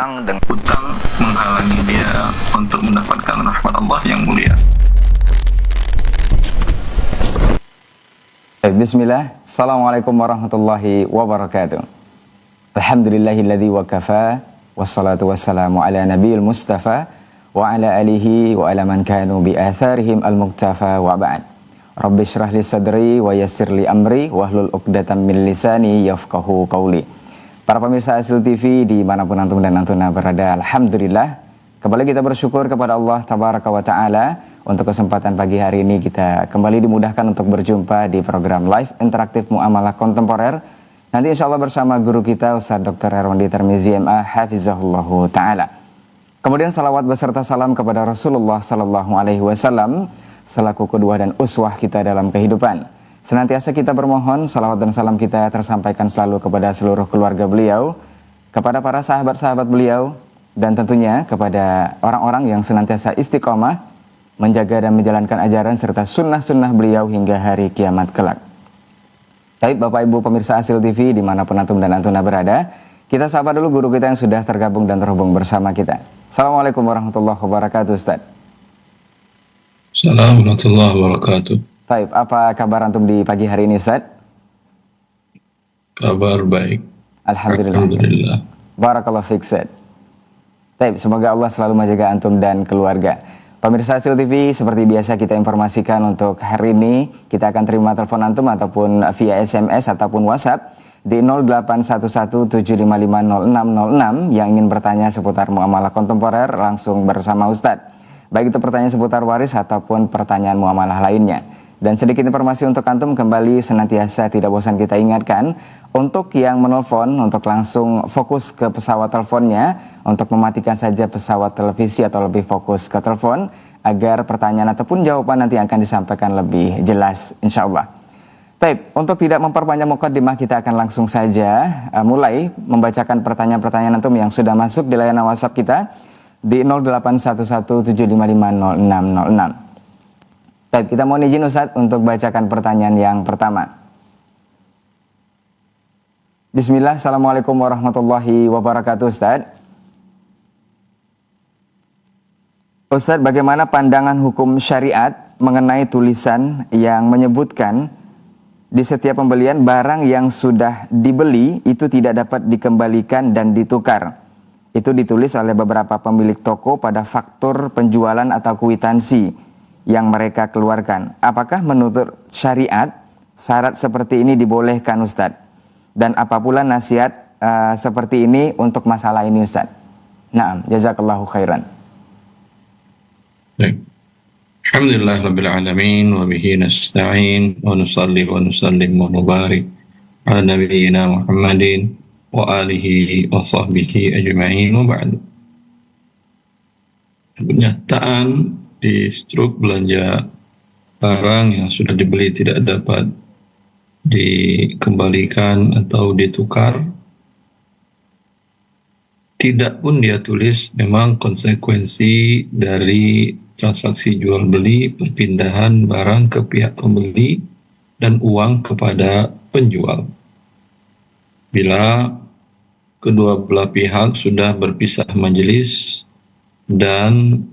utang dengan utang menghalangi dia untuk mendapatkan rahmat Allah yang mulia. Bismillah. Assalamualaikum warahmatullahi wabarakatuh. Alhamdulillahilladzi wa kafa, wassalatu wassalamu ala nabiyil mustafa wa ala alihi wa ala man kanu bi atharihim al-muqtafa wa ba'd. Rabbi syrah li sadri wa yassir li amri wahlul uqdatam min lisani yafqahu qawli. Para pemirsa Asil TV dimanapun antum dan antuna berada, alhamdulillah kembali kita bersyukur kepada Allah Tabaraka wa Ta'ala untuk kesempatan pagi hari ini kita kembali dimudahkan untuk berjumpa di program live interaktif Muamalah Kontemporer. Nanti insya Allah bersama guru kita Ustaz Dr. Herwandi Tirmizi MA Hafizahullahu Ta'ala. Kemudian salawat beserta salam kepada Rasulullah Sallallahu Alaihi Wasallam selaku kedua dan uswah kita dalam kehidupan. Senantiasa kita bermohon salawat dan salam kita tersampaikan selalu kepada seluruh keluarga beliau, kepada para sahabat-sahabat beliau, dan tentunya kepada orang-orang yang senantiasa istiqomah menjaga dan menjalankan ajaran serta sunnah-sunnah beliau hingga hari kiamat kelak. Baik Bapak Ibu pemirsa Asil TV dimanapun antum dan antuna berada, kita sapa dulu guru kita yang sudah tergabung dan terhubung bersama kita. Assalamualaikum warahmatullahi wabarakatuh Ustaz. Assalamualaikum warahmatullahi wabarakatuh. Baik, apa kabar antum di pagi hari ini Ustaz? Kabar baik. Alhamdulillah. Barakallahu fiik Ustaz. Baik, semoga Allah selalu menjaga antum dan keluarga. Pemirsa Asil TV, seperti biasa kita informasikan untuk hari ini kita akan terima telepon antum ataupun via SMS ataupun WhatsApp di 081175500606 yang ingin bertanya seputar muamalah kontemporer langsung bersama Ustadz. Baik itu pertanyaan seputar waris ataupun pertanyaan muamalah lainnya. Dan sedikit informasi untuk antum kembali senantiasa tidak bosan kita ingatkan untuk yang menelpon untuk langsung fokus ke pesawat teleponnya, untuk mematikan saja pesawat televisi atau lebih fokus ke telepon agar pertanyaan ataupun jawaban nanti akan disampaikan lebih jelas insyaallah. Baik, untuk tidak memperpanjang mukaddimah kita akan langsung saja mulai membacakan pertanyaan-pertanyaan antum yang sudah masuk di layanan WhatsApp kita di 081175500606. Baik, kita mohon izin Ustaz untuk bacakan pertanyaan yang pertama. Bismillah, Assalamualaikum warahmatullahi wabarakatuh Ustaz. Ustaz, bagaimana pandangan hukum syariat mengenai tulisan yang menyebutkan di setiap pembelian barang yang sudah dibeli itu tidak dapat dikembalikan dan ditukar? Itu ditulis oleh beberapa pemilik toko pada faktur penjualan atau kwitansi yang mereka keluarkan. Apakah menurut syariat syarat seperti ini dibolehkan Ustadz? Dan apa pula nasihat seperti ini untuk masalah ini Ustadz? Naam, jazakallahu khairan. Baik. Alhamdulillah rabbil alamin wa bihi nasta'in wa nusalli wa nusallim wa nubarik ala nabiyyina Muhammadin wa alihi wa sahbihi ajma'in wa ba'du. Pernyataan di struk belanja barang yang sudah dibeli tidak dapat dikembalikan atau ditukar, tidak pun dia tulis, memang konsekuensi dari transaksi jual beli perpindahan barang ke pihak pembeli dan uang kepada penjual. Bila kedua belah pihak sudah berpisah majelis dan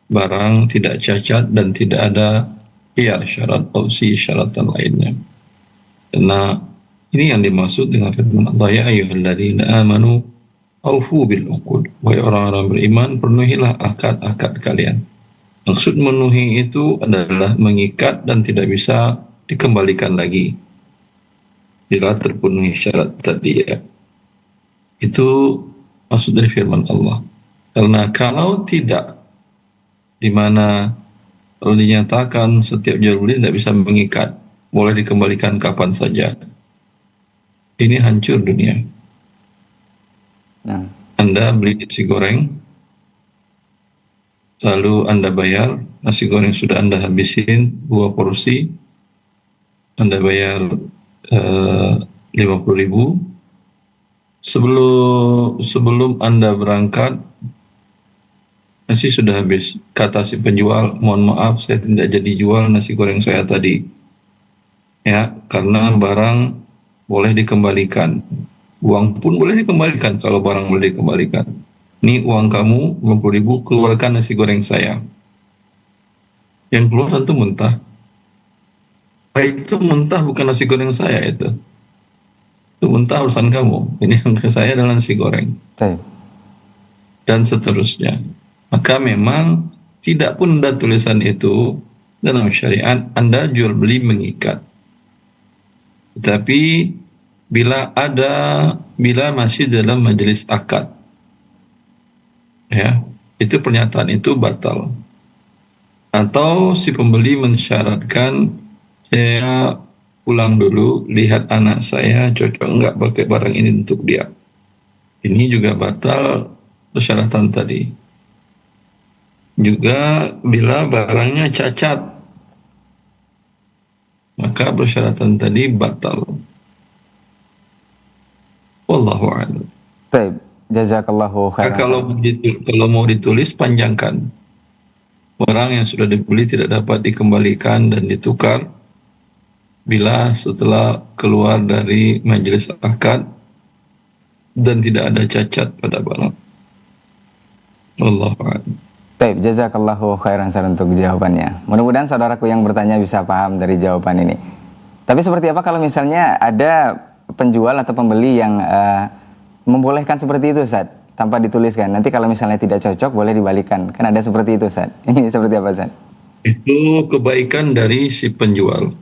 barang tidak cacat dan tidak ada syarat opsi syaratan lainnya. Karena ini yang dimaksud dengan firman Allah, ya ayyuhalladzina amanu aufu bil uqud. Wahai orang-orang beriman, penuhilah akad-akad kalian. Maksud memenuhi itu adalah mengikat dan tidak bisa dikembalikan lagi bila terpenuhi syarat tadi ya. Itu maksud dari firman Allah. Karena kalau tidak, di mana kalau dinyatakan setiap jual beli tidak bisa mengikat, boleh dikembalikan kapan saja, ini hancur dunia. Anda beli nasi goreng, lalu Anda bayar, nasi goreng sudah Anda habisin 2 porsi, Anda bayar 50.000. Sebelum Anda berangkat, nasi sudah habis. Kata si penjual, mohon maaf saya tidak jadi jual nasi goreng saya tadi. Ya, karena barang boleh dikembalikan. Uang pun boleh dikembalikan kalau barang boleh dikembalikan. ini uang kamu 50.000, keluarkan nasi goreng saya. Yang keluar tentu muntah. Itu muntah bukan nasi goreng saya itu. Itu muntah urusan kamu. Ini yang ke saya adalah nasi goreng. Baik. Dan seterusnya. Maka memang tidak pun ada tulisan itu dalam syariat, Anda jual beli mengikat. Tetapi bila masih dalam majelis akad, ya, itu pernyataan itu batal. Atau si pembeli mensyaratkan, saya pulang dulu, lihat anak saya cocok enggak pakai barang ini untuk dia. Ini juga batal persyaratan tadi. Juga bila barangnya cacat, maka persyaratan tadi batal. Wallahu a'lam. Baik. Jazakallahu khairan. Kalau mau ditulis, panjangkan. Barang yang sudah dibeli tidak dapat dikembalikan dan ditukar bila setelah keluar dari majelis akad dan tidak ada cacat pada barang. Wallahu a'lam. Baik, jazakallahu khairan untuk jawabannya. Mudah-mudahan saudaraku yang bertanya bisa paham dari jawaban ini. Tapi seperti apa kalau misalnya ada penjual atau pembeli yang membolehkan seperti itu, Ustaz, tanpa dituliskan? Nanti kalau misalnya tidak cocok boleh dibalikan. Kan ada seperti itu, Ustaz. Ini seperti apa, Ustaz? Itu kebaikan dari si penjual.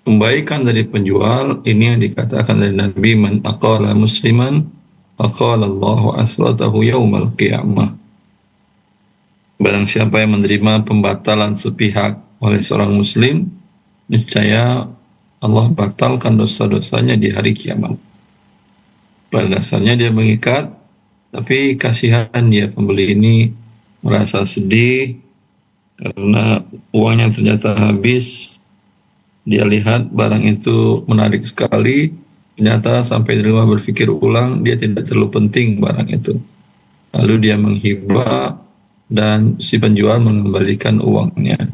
Kebaikan dari penjual ini yang dikatakan dari Nabi, man aqala musliman aqala Allahu asratahu yaumal qiyamah. Barang siapa yang menerima pembatalan sepihak oleh seorang muslim, niscaya Allah batalkan dosa-dosanya di hari kiamat. Pada dasarnya dia mengikat, tapi kasihan dia pembeli ini merasa sedih karena uangnya ternyata habis. Dia lihat barang itu menarik sekali, ternyata sampai di rumah berpikir ulang, dia tidak terlalu penting barang itu. Lalu dia menghibah dan si penjual mengembalikan uangnya.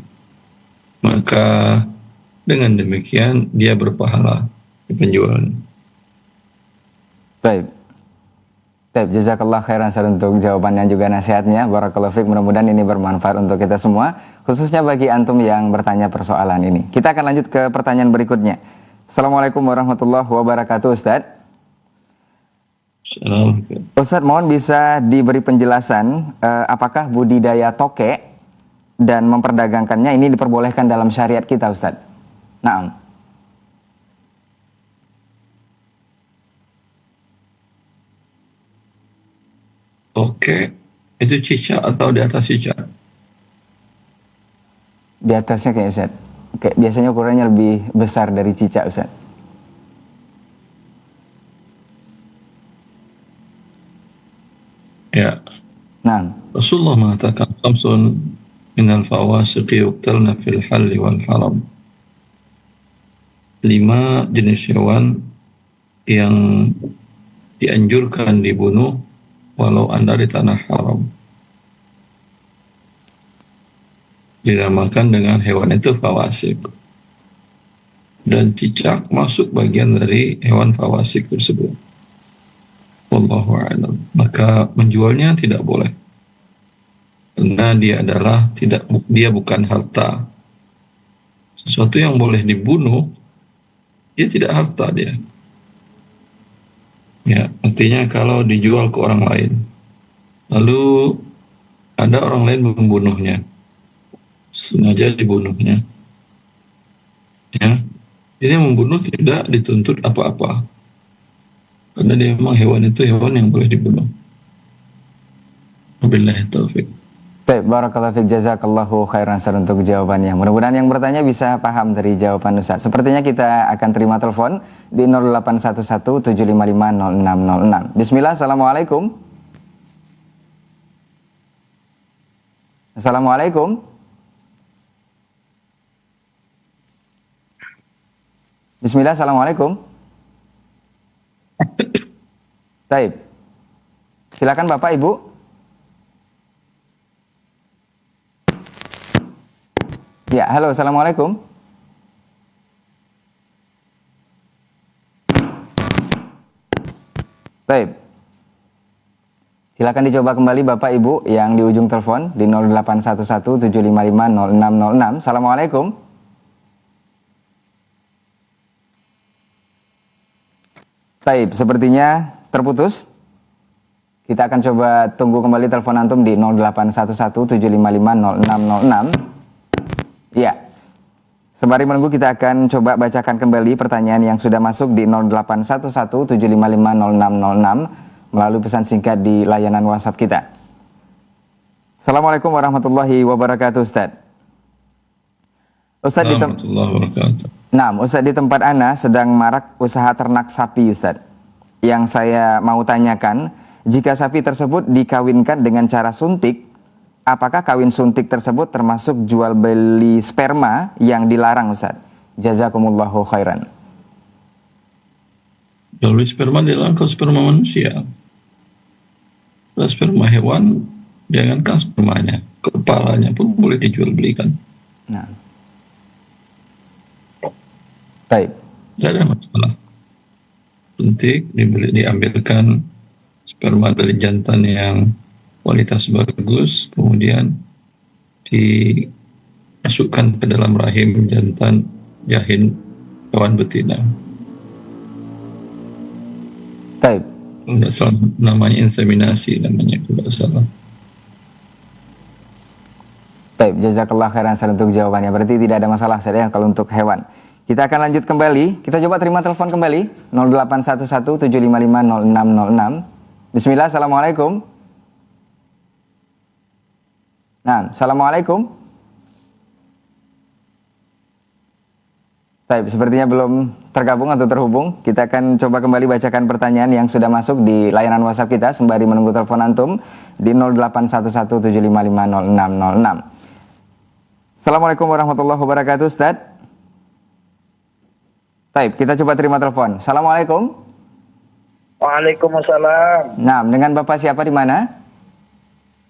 Maka dengan demikian dia berpahala, si penjualnya. Baik. Baik, jazakallah khairan untuk jawabannya juga nasihatnya. Barakallahu fiik, mudah-mudahan ini bermanfaat untuk kita semua, khususnya bagi antum yang bertanya persoalan ini. Kita akan lanjut ke pertanyaan berikutnya. Assalamualaikum warahmatullahi wabarakatuh, Ustaz. Assalamualaikum. Ustaz, mohon bisa diberi penjelasan apakah budidaya toke dan memperdagangkannya ini diperbolehkan dalam syariat kita, Ustaz? Naam. Oke, itu cicak atau di atas cicak? Di atasnya kayaknya, Ustaz. Kayak biasanya ukurannya lebih besar dari cicak, Ustaz. Ya. Nah, Rasulullah mengatakan, khamsun minal fawasiqi yuqtalna fil halli wal haram. 5 jenis hewan yang dianjurkan dibunuh walau Anda di tanah haram. Dinamakan dengan hewan itu fawasik. Dan cicak masuk bagian dari hewan fawasik tersebut. Wallahu a'lam. Maka menjualnya tidak boleh. Karena dia bukan harta. Sesuatu yang boleh dibunuh, dia tidak harta dia. Ya, artinya kalau dijual ke orang lain, lalu ada orang lain membunuhnya, sengaja dibunuhnya, ya, dia membunuh tidak dituntut apa-apa, karena dia memang hewan itu hewan yang boleh dibunuh. Wabillahi taufik. baik, barakallahu fiik, jazakallahu khairan untuk jawabannya. Mudah-mudahan yang bertanya bisa paham dari jawaban Ustaz. Sepertinya kita akan terima telepon di 0811-755-0606. Bismillah, assalamualaikum. Assalamualaikum. Bismillah, assalamualaikum. Baik. Silakan Bapak Ibu. Ya, halo, assalamualaikum. Baik. Silakan dicoba kembali Bapak Ibu yang di ujung telepon di 0811-755-0606. Assalamualaikum. Baik, sepertinya terputus. Kita akan coba tunggu kembali telepon antum di 0811-755-0606. Iya. Sembari menunggu kita akan coba bacakan kembali pertanyaan yang sudah masuk di 0811-755-0606 melalui pesan singkat di layanan WhatsApp kita. Assalamualaikum warahmatullahi wabarakatuh, Ustaz. Ustaz di tempat Ana sedang marak usaha ternak sapi, Ustaz. Yang saya mau tanyakan, jika sapi tersebut dikawinkan dengan cara suntik, apakah kawin suntik tersebut termasuk jual beli sperma yang dilarang, Ustaz? Jazakumullahu khairan. Jual beli sperma dilarang kalau sperma manusia. Kalau sperma hewan, jangankan spermanya, kepalanya pun boleh dijual belikan. Nah. Baik. Tidak ada masalah. Suntik diambilkan sperma dari jantan yang kualitas bagus, kemudian dimasukkan ke dalam rahim jantan jahin hewan betina. Baik. Tidak salah, namanya inseminasi namanya kalau salah. Baik, jazakallah khairan untuk jawabannya. Berarti tidak ada masalah saya kalau untuk hewan. Kita akan lanjut kembali. Kita coba terima telepon kembali 0811-755-0606. Bismillah, assalamualaikum. Nah, assalamualaikum. Baik, sepertinya belum tergabung atau terhubung. Kita akan coba kembali bacakan pertanyaan yang sudah masuk di layanan WhatsApp kita sembari menunggu telepon antum di 0811-755-0606. Assalamualaikum warahmatullahi wabarakatuh, Ustaz. Baik, kita coba terima telepon. Assalamualaikum. Waalaikumsalam. Nah, dengan Bapak siapa di mana?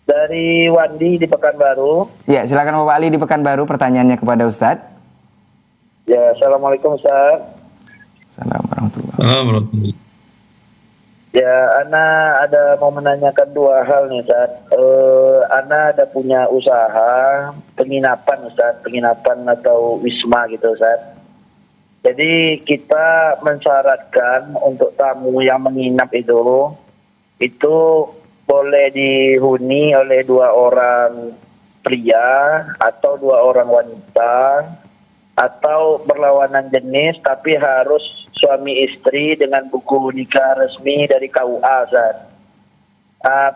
Dari Wandi di Pekanbaru. Ya, silakan Bapak Ali di Pekanbaru, pertanyaannya kepada Ustadz. Ya, assalamualaikum Ustaz. Assalamualaikum warahmatullahi Alhamdulillah. Ya, Ana ada mau menanyakan dua hal nih Ustaz. Ana ada punya usaha penginapan Ustaz, penginapan atau wisma gitu Ustaz. Jadi kita mensyaratkan untuk tamu yang menginap itu boleh dihuni oleh 2 orang pria atau 2 orang wanita atau berlawanan jenis, tapi harus suami istri dengan buku nikah resmi dari KUA, Ustaz.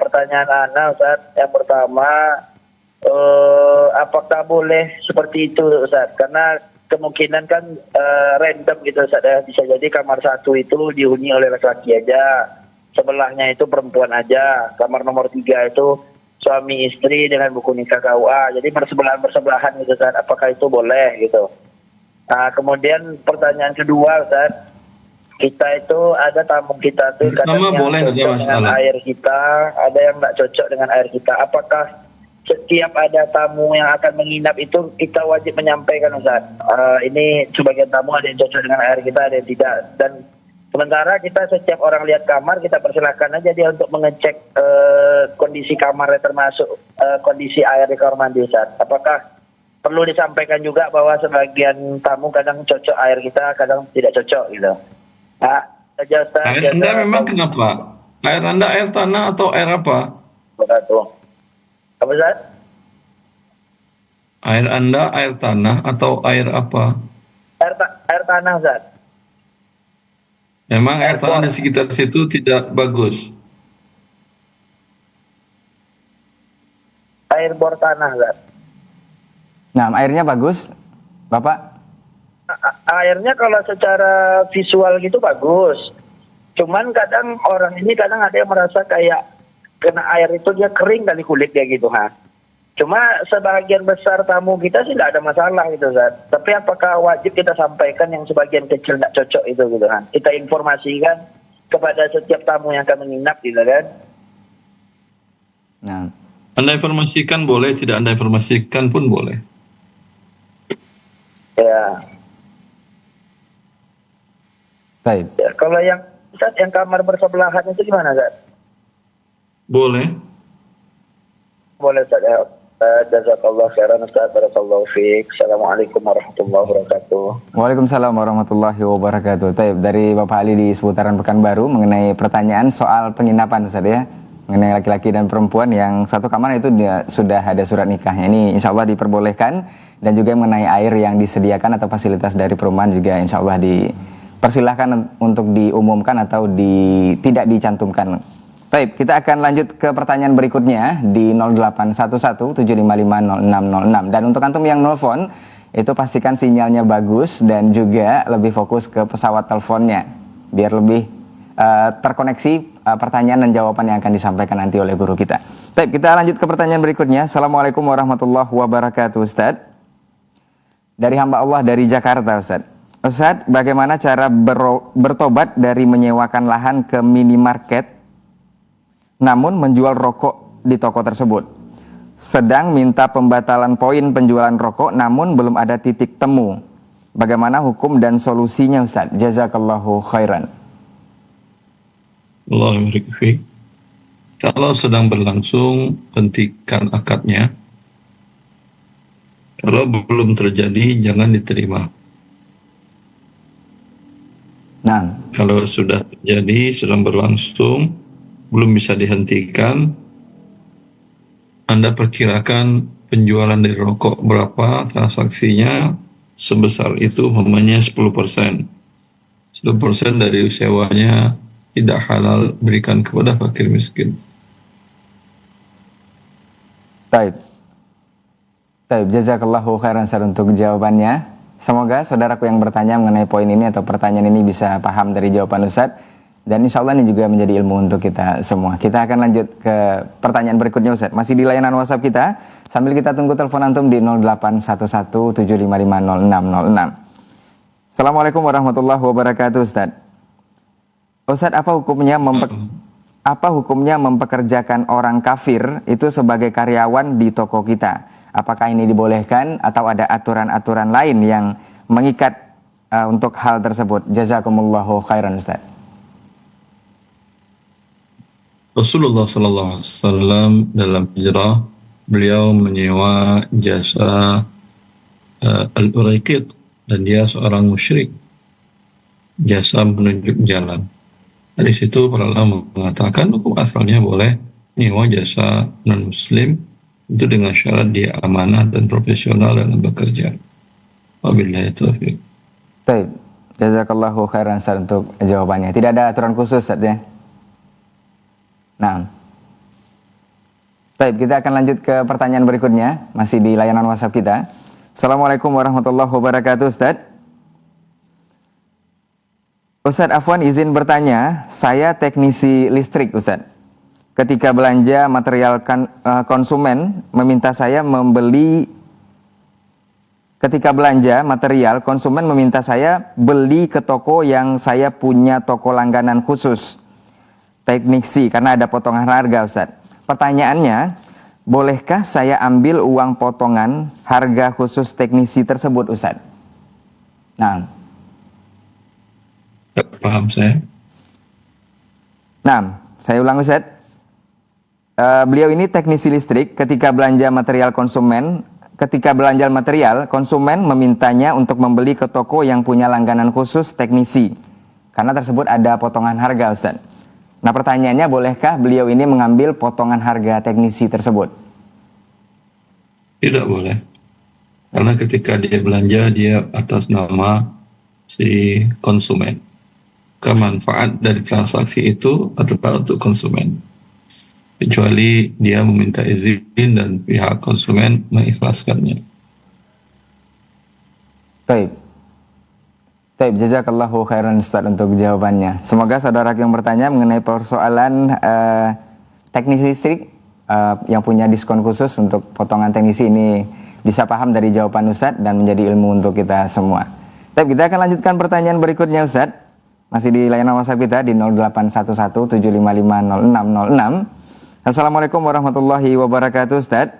Pertanyaan Ana, Ustaz, yang pertama, apakah boleh seperti itu, Ustaz? Karena kemungkinan kan random gitu, Ustaz. Bisa jadi kamar 1 itu dihuni oleh laki-laki aja, sebelahnya itu perempuan aja, kamar nomor 3 itu suami istri dengan buku nikah KUA, jadi bersebelahan gitu, Ustaz. Apakah itu boleh gitu? Kemudian pertanyaan kedua, Ustaz, kita itu ada tamu kita tuh kadang yang boleh, cocok dengan air kita, ada yang nggak cocok dengan air kita. Apakah setiap ada tamu yang akan menginap itu kita wajib menyampaikan, Ustaz? Ini sebagian tamu ada yang cocok dengan air kita, ada yang tidak. Dan sementara kita setiap orang lihat kamar, kita persilahkan aja dia untuk mengecek kondisi kamarnya, termasuk kondisi air di kamar mandi, Ustaz. Apakah perlu disampaikan juga bahwa sebagian tamu kadang cocok air kita, kadang tidak cocok gitu? Air Anda memang kenapa? Air Anda air tanah atau air apa? Apa, Ustaz? Air Anda air tanah atau air apa? Air tanah, Ustaz. Memang air tanah di sekitar situ tidak bagus. Air bor tanah, Ustaz. Nah, airnya bagus, Bapak? Airnya kalau secara visual gitu bagus. Cuman kadang orang ini kadang ada yang merasa kayak kena air itu dia kering dari kulit dia gitu, ha. Cuma sebagian besar tamu kita sih tidak ada masalah gitu, Zat. Tapi apakah wajib kita sampaikan yang sebagian kecil tidak cocok itu gitu, kan? Kita informasikan kepada setiap tamu yang akan menginap gitu kan. Nah. Anda informasikan boleh, tidak Anda informasikan pun boleh. Ya. Baik. Ya, kalau yang Ustaz, yang kamar bersebelahan itu gimana, Ustaz? Boleh. Boleh Ustaz ya. Jazakallah khairan Ustaz. Barakallahu fiik. Assalamualaikum warahmatullahi wabarakatuh. Waalaikumsalam warahmatullahi wabarakatuh. Taib, dari Bapak Ali di seputaran Pekanbaru mengenai pertanyaan soal penginapan Ustaz ya, mengenai laki-laki dan perempuan yang satu kamar itu dia sudah ada surat nikahnya. Ini insya Allah diperbolehkan, dan juga mengenai air yang disediakan atau fasilitas dari perumahan juga insya Allah dipersilahkan untuk diumumkan atau tidak dicantumkan. Baik, kita akan lanjut ke pertanyaan berikutnya di 0811-755-0606. Dan untuk antum yang nelfon, itu pastikan sinyalnya bagus dan juga lebih fokus ke pesawat teleponnya, biar lebih terkoneksi pertanyaan dan jawaban yang akan disampaikan nanti oleh guru kita. Baik, kita lanjut ke pertanyaan berikutnya. Assalamualaikum warahmatullahi wabarakatuh, Ustaz. Dari hamba Allah dari Jakarta, Ustaz. Ustaz, bagaimana cara bertobat dari menyewakan lahan ke minimarket namun menjual rokok di toko tersebut? Sedang minta pembatalan poin penjualan rokok namun belum ada titik temu. Bagaimana hukum dan solusinya, Ustaz? Jazakallahu khairan. Allahu fiik. Kalau sedang berlangsung, hentikan akadnya. Kalau belum terjadi, jangan diterima. Nah, Kalau sudah terjadi, sedang berlangsung, belum bisa dihentikan, Anda perkirakan penjualan dari rokok berapa, transaksinya sebesar itu, umpamanya 10%. 10% dari sewanya tidak halal, berikan kepada fakir miskin. Taib. Taib, jazakallahu khairan Ustaz untuk jawabannya. Semoga saudaraku yang bertanya mengenai poin ini atau pertanyaan ini bisa paham dari jawaban Ustaz. Dan insya Allah ini juga menjadi ilmu untuk kita semua. Kita akan lanjut ke pertanyaan berikutnya, Ustaz. Masih di layanan WhatsApp kita, sambil kita tunggu telepon antum di 0811-755-0606. Assalamualaikum warahmatullahi wabarakatuh, Ustaz. Ustaz, apa hukumnya mempekerjakan orang kafir itu sebagai karyawan di toko kita? Apakah ini dibolehkan atau ada aturan-aturan lain yang mengikat untuk hal tersebut? Jazakumullahu khairan, Ustaz. Rasulullah SAW dalam hijrah, beliau menyewa jasa al-uraiqid, dan dia seorang musyrik, jasa menunjuk jalan. Dari situ para ulama mengatakan hukum asalnya boleh menyewa jasa non-muslim itu dengan syarat dia amanah dan profesional dalam bekerja. Wabillahi taufiq. Baik, jazakallahu khairan Ustaz untuk jawabannya. Tidak ada aturan khusus Ustaz ya? Nah. Baik, kita akan lanjut ke pertanyaan berikutnya, masih di layanan WhatsApp kita. Assalamualaikum warahmatullahi wabarakatuh, Ustaz. Ustaz Afwan izin bertanya, saya teknisi listrik, Ustaz. Ketika belanja material konsumen meminta saya membeli beli ke toko yang saya punya toko langganan khusus teknisi karena ada potongan harga, Ustaz. Pertanyaannya, bolehkah saya ambil uang potongan harga khusus teknisi tersebut, Ustaz? Nah, Paham saya? Nah, saya ulang, Ustaz. Beliau ini teknisi listrik. Ketika belanja material konsumen memintanya untuk membeli ke toko yang punya langganan khusus teknisi karena tersebut ada potongan harga, Ustaz. Nah, pertanyaannya, bolehkah beliau ini mengambil potongan harga teknisi tersebut? Tidak boleh. Karena ketika dia belanja, dia atas nama si konsumen. Kemanfaat dari transaksi itu adalah untuk konsumen. Kecuali dia meminta izin dan pihak konsumen mengikhlaskannya. Baik, jazakallahu khairan Ustaz untuk jawabannya. Semoga saudara yang bertanya mengenai persoalan teknis listrik yang punya diskon khusus untuk potongan teknisi ini bisa paham dari jawaban Ustaz dan menjadi ilmu untuk kita semua. Baik, kita akan lanjutkan pertanyaan berikutnya, Ustaz. Masih di layanan WhatsApp kita di 0811-755-0606. Assalamualaikum warahmatullahi wabarakatuh, Ustaz.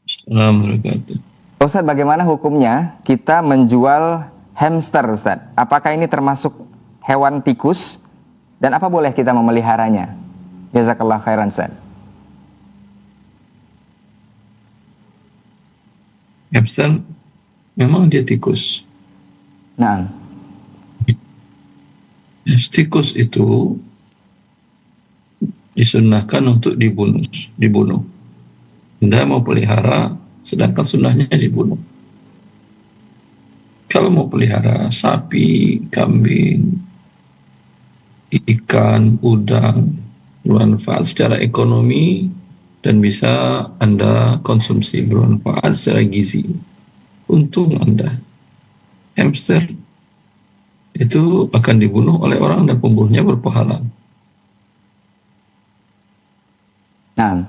Assalamualaikum. Ustaz, bagaimana hukumnya kita menjual hamster, Ustaz? Apakah ini termasuk hewan tikus? Dan apa boleh kita memeliharanya? Jazakallah khairan Ustaz. Hamster memang dia tikus. Nah, Tikus itu disunnahkan untuk dibunuh. Anda mau pelihara, sedangkan sunnahnya dibunuh. Kalau mau pelihara sapi, kambing, ikan, udang, bermanfaat secara ekonomi dan bisa Anda konsumsi, bermanfaat secara gizi. Untung Anda. Hamster itu akan dibunuh oleh orang dan pembunuhnya berpahala. nah.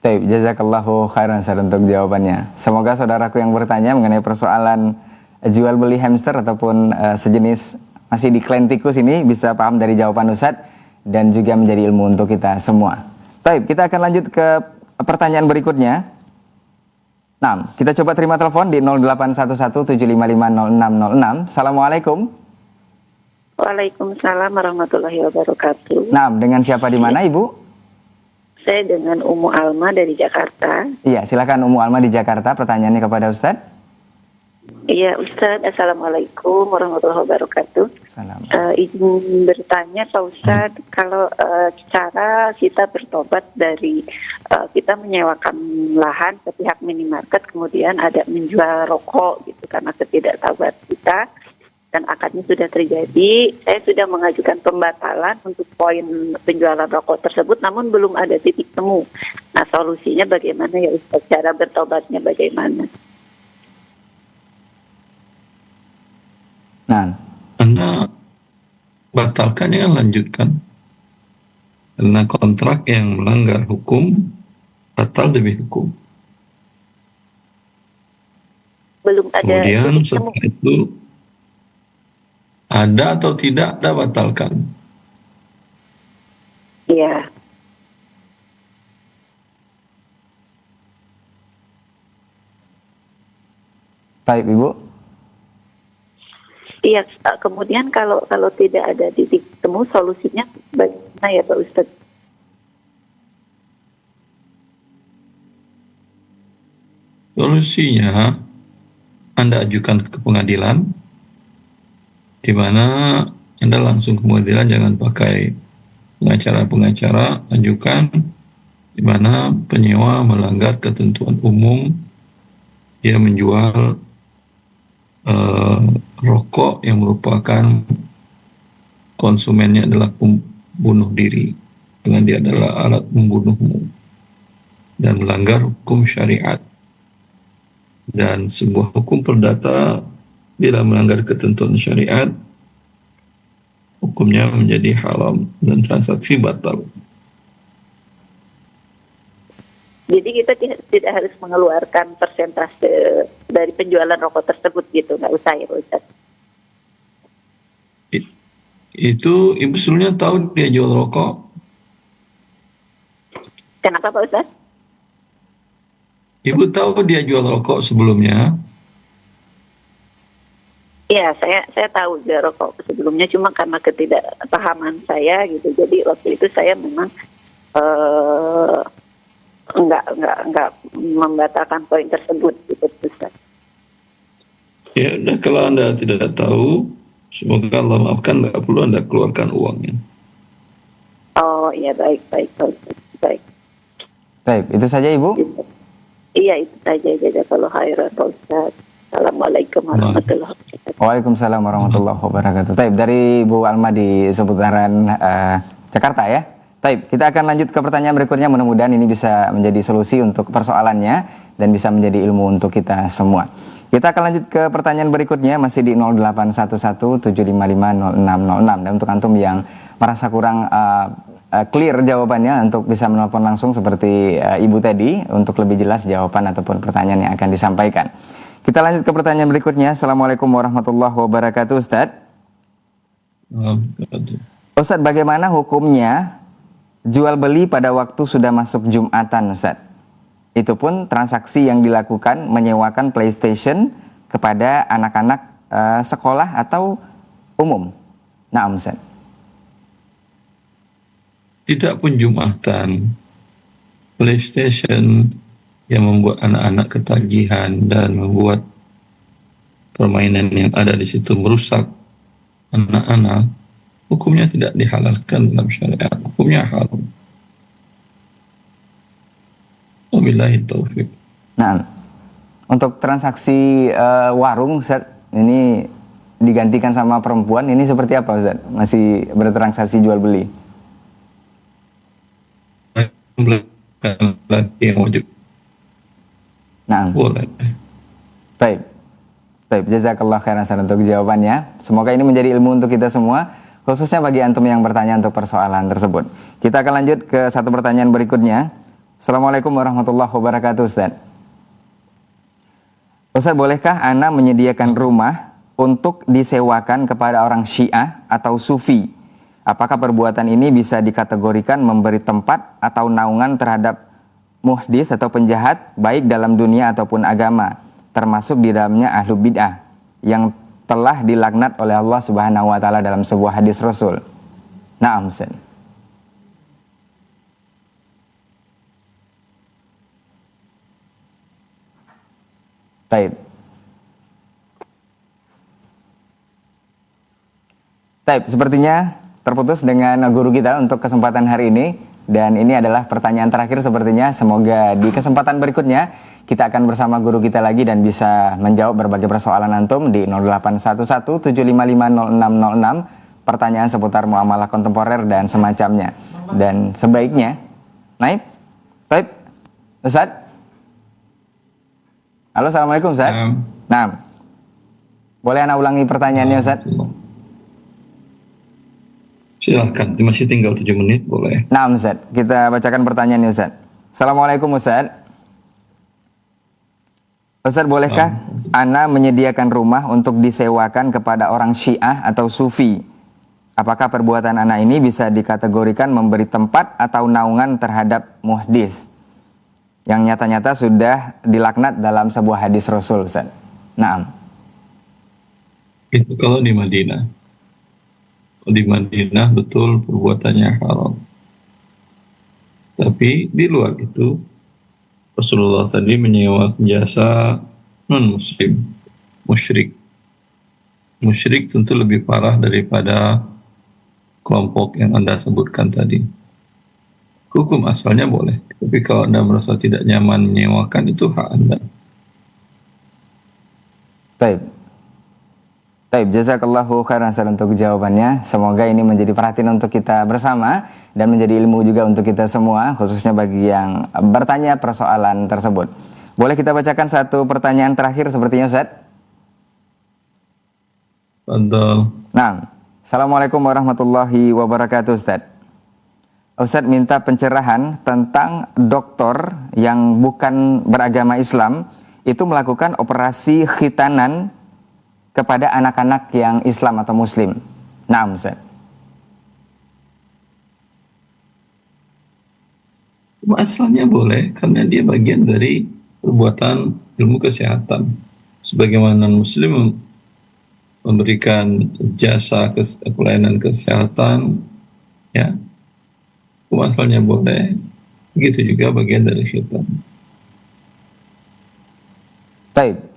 Baik, jazakallahu khairan Ustaz untuk jawabannya. Semoga saudaraku yang bertanya mengenai persoalan jual beli hamster ataupun sejenis masih di klan tikus ini bisa paham dari jawaban Ustaz dan juga menjadi ilmu untuk kita semua. Baik, kita akan lanjut ke pertanyaan berikutnya. Nah, kita coba terima telepon di 0811755606. Assalamualaikum. Waalaikumsalam warahmatullahi wabarakatuh. Nah, dengan siapa di mana Ibu? Saya dengan Umu Alma dari Jakarta. Iya, silakan Umu Alma di Jakarta. Pertanyaannya kepada Ustadz. Iya Ustadz, Assalamualaikum warahmatullahi wabarakatuh. Salam. Izin bertanya Pak Ustadz, kalau cara kita bertobat dari kita menyewakan lahan ke pihak minimarket, kemudian ada menjual rokok gitu karena ketidaktahuan kita, dan akadnya sudah terjadi, saya sudah mengajukan pembatalan untuk poin penjualan rokok tersebut, namun belum ada titik temu. Nah, solusinya bagaimana ya Ustaz? Cara bertobatnya bagaimana? Nah, Anda batalkan, jangan lanjutkan. Karena kontrak yang melanggar hukum, batal demi hukum. Belum ada Kemudian titik temu. setelah itu, ada atau tidak, Anda batalkan. Iya. baik Ibu. Iya, kemudian kalau tidak ada titik temu, solusinya bagaimana ya Pak Ustadz? Solusinya, Anda ajukan ke pengadilan, di mana Anda langsung ke pengadilan, jangan pakai pengacara, ajukan di mana penyewa melanggar ketentuan umum, dia menjual rokok yang merupakan konsumennya adalah pembunuh diri, karena dia adalah alat membunuhmu dan melanggar hukum syariat. Dan sebuah hukum perdata bila melanggar ketentuan syariat, hukumnya menjadi haram dan transaksi batal. Jadi kita tidak harus mengeluarkan persentase dari penjualan rokok tersebut gitu, nggak usah ya Pak Ustadz? Itu ibu sebelumnya tahu dia jual rokok? Kenapa Pak Ustadz? Ibu tahu dia jual rokok sebelumnya? Iya, saya tahu dia rokok sebelumnya, cuma karena ketidakpahaman saya gitu. Jadi waktu itu saya memang enggak membatalkan poin tersebut gitu Ustaz. Ya udah, kalau Anda tidak tahu, semoga Allah maafkan, nggak perlu Anda keluarkan uangnya. Oh iya, baik Pak Ustaz. Baik. Baik, itu saja Ibu. Iya, itu saja. Jazakallahu khairan Pak Ustaz. Assalamualaikum warahmatullahi wabarakatuh. Waalaikumsalam warahmatullahi wabarakatuh. Taib, dari Bu Alma di seputaran Jakarta ya. Taib, kita akan lanjut ke pertanyaan berikutnya. Mudah-mudahan ini bisa menjadi solusi untuk persoalannya dan bisa menjadi ilmu untuk kita semua. Kita akan lanjut ke pertanyaan berikutnya, masih di 0811755606. Dan untuk antum yang merasa kurang clear jawabannya, untuk bisa menelpon langsung seperti Ibu tadi untuk lebih jelas jawaban ataupun pertanyaan yang akan disampaikan. Kita lanjut ke pertanyaan berikutnya. Assalamualaikum warahmatullahi wabarakatuh, Ustadz. Ustadz, bagaimana hukumnya jual beli pada waktu sudah masuk Jumatan, Ustadz? Itu pun transaksi yang dilakukan menyewakan PlayStation kepada anak-anak eh, sekolah atau umum. Nah, Ustaz. tidak pun Jumatan, PlayStation yang membuat anak-anak ketagihan dan membuat permainan yang ada di situ merusak anak-anak, hukumnya tidak dihalalkan dalam syariat, hukumnya haram. Wabillahi taufik. Nah, untuk transaksi warung Ustaz, ini digantikan sama perempuan, ini seperti apa Ustaz? Masih bertransaksi jual beli? Lagi yang wajib Nah, boleh. baik. Baik, jazakallah khairan Ustaz untuk jawabannya. Semoga ini menjadi ilmu untuk kita semua, khususnya bagi antum yang bertanya untuk persoalan tersebut. Kita akan lanjut ke satu pertanyaan berikutnya. Assalamualaikum warahmatullahi wabarakatuh Ustaz. Ustaz, bolehkah ana menyediakan rumah untuk disewakan kepada orang Syiah atau Sufi? Apakah perbuatan ini bisa dikategorikan memberi tempat atau naungan terhadap muhdits atau penjahat baik dalam dunia ataupun agama, termasuk di dalamnya ahlu bid'ah yang telah dilaknat oleh Allah Subhanahu wa taala dalam sebuah hadis Rasul? Naam Ustaz. Baik. Baik, sepertinya terputus dengan guru kita untuk kesempatan hari ini, dan ini adalah pertanyaan terakhir sepertinya. Semoga di kesempatan berikutnya kita akan bersama guru kita lagi dan bisa menjawab berbagai persoalan antum di 0811-755-0606, pertanyaan seputar muamalah kontemporer dan semacamnya. Dan sebaiknya naik. Baik, Ustaz. Halo, assalamualaikum Ustaz. Nah, boleh ana ulangi pertanyaannya Ustaz? Silahkan, masih tinggal 7 menit, boleh. Nah Ustaz, kita bacakan pertanyaannya Ustaz. Assalamualaikum Ustaz. Ustaz, bolehkah ana menyediakan rumah untuk disewakan kepada orang Syiah atau Sufi? Apakah perbuatan ana ini bisa dikategorikan memberi tempat atau naungan terhadap muhdits yang nyata-nyata sudah dilaknat dalam sebuah hadis Rasul Ustaz? Naam. Itu kalau di Madinah. Di Madinah betul perbuatannya haram. Tapi di luar itu Rasulullah tadi menyewa jasa non-muslim, musyrik. Musyrik tentu lebih parah daripada kelompok yang Anda sebutkan tadi. Hukum asalnya boleh, tapi kalau Anda merasa tidak nyaman menyewakan, itu hak Anda. Baik. Baik, jazakallahu khairan Ustaz untuk jawabannya. Semoga ini menjadi perhatian untuk kita bersama dan menjadi ilmu juga untuk kita semua, khususnya bagi yang bertanya persoalan tersebut. Boleh kita bacakan satu pertanyaan terakhir sepertinya Ustaz? Betul. Nah, Assalamualaikum warahmatullahi wabarakatuh Ustaz. Ustaz minta pencerahan tentang dokter yang bukan beragama Islam itu melakukan operasi khitanan kepada anak-anak yang Islam atau Muslim. Naam Ustaz. Asalnya boleh, karena dia bagian dari perbuatan ilmu kesehatan. Sebagaimana Muslim memberikan jasa pelayanan kesehatan, ya, asalnya boleh. Begitu juga bagian dari khitan. Baik.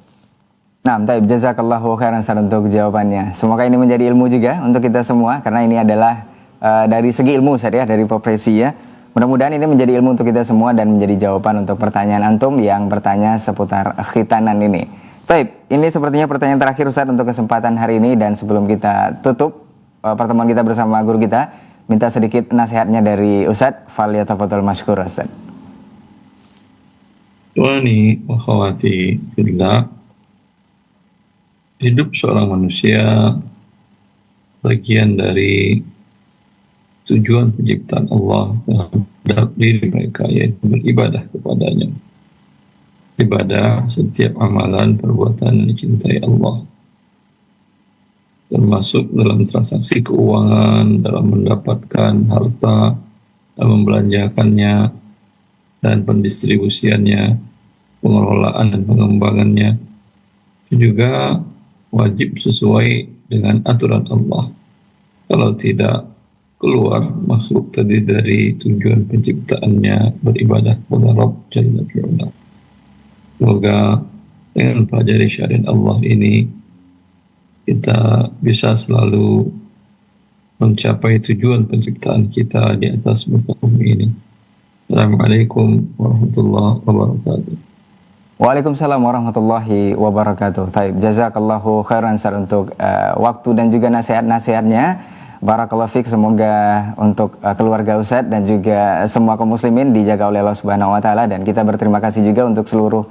Nah, baik, jazakallahu khairan Ustaz untuk jawabannya. Semoga ini menjadi ilmu juga untuk kita semua, karena ini adalah dari segi ilmu Ustaz ya, dari profesi ya. Mudah-mudahan ini menjadi ilmu untuk kita semua dan menjadi jawaban untuk pertanyaan antum yang bertanya seputar khitanan ini. Baik, ini sepertinya pertanyaan terakhir Ustaz untuk kesempatan hari ini, dan sebelum kita tutup pertemuan kita bersama guru kita, minta sedikit nasihatnya dari Ustaz. Falyatafadhal masykur Ustaz. Tuani akhwati fillah, hidup seorang manusia bagian dari tujuan penciptaan Allah terhadap diri mereka, yaitu beribadah kepadanya. Ibadah setiap amalan perbuatan yang dicintai Allah, termasuk dalam transaksi keuangan, dalam mendapatkan harta, dalam membelanjakannya dan pendistribusiannya, pengelolaan dan pengembangannya. Itu juga wajib sesuai dengan aturan Allah. Kalau tidak, keluar makhluk tadi dari tujuan penciptaannya beribadah kepada Rabb Jalla fi'ala. Semoga dengan pelajari syariat Allah ini kita bisa selalu mencapai tujuan penciptaan kita di atas muka bumi ini. Assalamualaikum warahmatullahi wabarakatuh. Waalaikumsalam warahmatullahi wabarakatuh. Taib, jazakallahu khairan Ustaz untuk waktu dan juga nasihat-nasihatnya. Barakallahu fiik, semoga untuk keluarga Ustaz dan juga semua kaum muslimin dijaga oleh Allah Subhanahu wa taala, dan kita berterima kasih juga untuk seluruh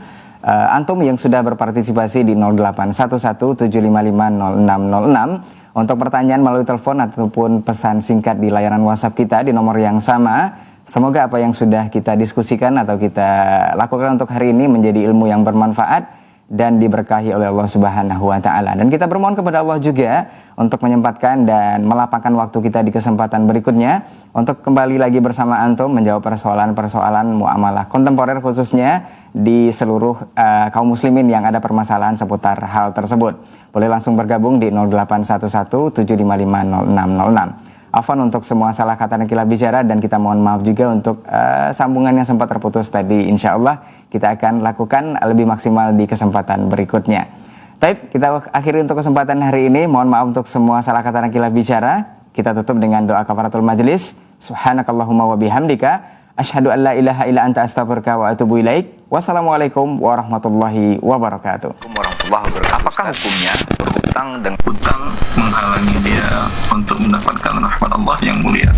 antum yang sudah berpartisipasi di 081175500606 untuk pertanyaan melalui telepon ataupun pesan singkat di layanan WhatsApp kita di nomor yang sama. Semoga apa yang sudah kita diskusikan atau kita lakukan untuk hari ini menjadi ilmu yang bermanfaat dan diberkahi oleh Allah Subhanahu wa taala. Dan kita bermohon kepada Allah juga untuk menyempatkan dan melapangkan waktu kita di kesempatan berikutnya untuk kembali lagi bersama antum menjawab persoalan-persoalan muamalah kontemporer, khususnya di seluruh kaum muslimin yang ada permasalahan seputar hal tersebut. Boleh langsung bergabung di 081175500606. Afwan untuk semua salah kata dan kilaf bicara, dan kita mohon maaf juga untuk sambungan yang sempat terputus tadi. Insya Allah kita akan lakukan lebih maksimal di kesempatan berikutnya. Baik, kita akhiri untuk kesempatan hari ini. Mohon maaf untuk semua salah kata dan kilaf bicara. Kita tutup dengan doa kafaratul majelis. Subhanakallahumma wa bihamdika asyhadu an la ilaha illa anta astaghfiruka wa atubu ilaik. Wassalamualaikum warahmatullahi wabarakatuh. Apakah hukumnya berhutang dengan hutang menghalangi dia untuk mendapatkan rahmat Allah yang mulia?